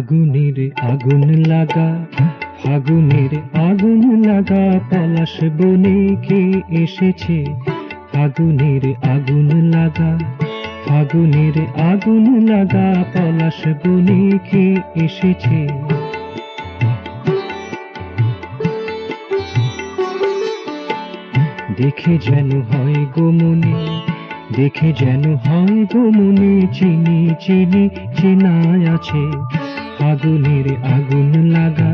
ফাগুনের আগুন লাগা, ফাগুনের আগুন লাগা, পলাশ বনে কে এসেছে? ফাগুনের আগুন লাগা, ফাগুনের আগুন লাগা, পলাশ বনে কে এসেছে? দেখে যেন হয় গো মনে, দেখে যেন হয় গো মনে, চিনি চিনি চেনা আছে। ফাগুনের আগুন লাগা,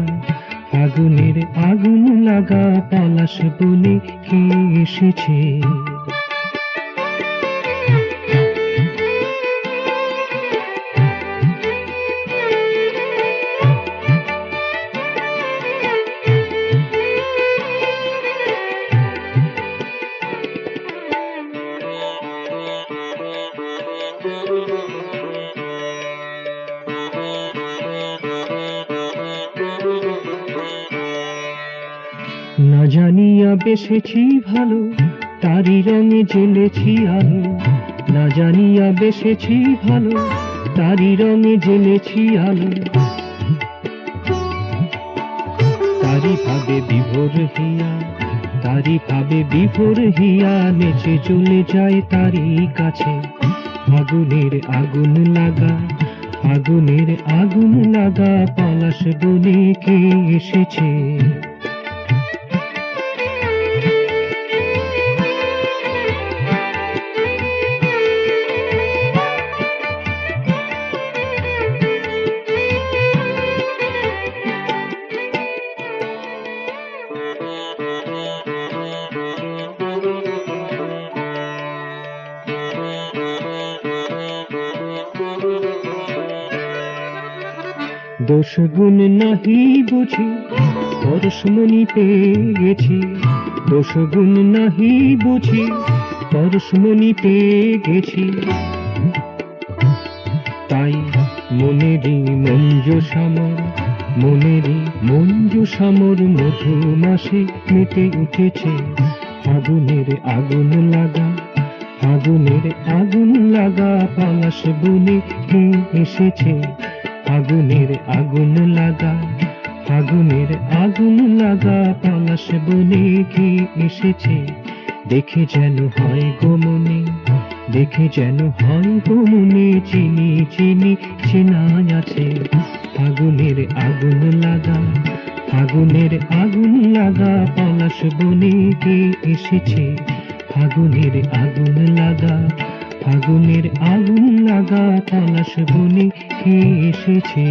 ফাগুনের আগুন লাগা, পলাশ বনে কে এসেছে? না জানিয়া বেসেছি ভালো, তারি রঙে জ্বেলেছি আলো। না জানিয়া বেসেছি ভালো, তারি রঙে জ্বেলেছি আলো। তারি ভাবে বিভোর হিয়া, তারি ভাবে বিভোর হিয়া, নেচে চলে যায় তারি কাছে। ফাগুনের আগুন লাগা, ফাগুনের আগুন লাগা, পলাশ বনে কে এসেছে? দোষ গুণ নাহি বুঝি, পরশমণি পেয়ে গেছি। দোষ গুণ নাহি বুঝি, পরশমণি পেয়ে গেছি। তাই মনেরই মঞ্জু সামর, মনেরই মঞ্জু সামর, মধু মাসে মেতে উঠেছে। ফাগুনের আগুন লাগা, ফাগুনের আগুন লাগা, পলাশ বনে কে এসেছে? ফাগুনের আগুন লাগা, ফাগুনের আগুন লাগা, পলাশ বনে কে এসেছে? দেখে যেন হয় গো মনে, দেখে যেন হয় গো মনে, চিনি চিনি চেনা আছে। ফাগুনের আগুন লাগা, ফাগুনের আগুন লাগা, পলাশ বনে কে এসেছে? ফাগুনের আগুন লাগা, ফাগুনের আগুন লাগা, পলাশ বনে কে এসেছে?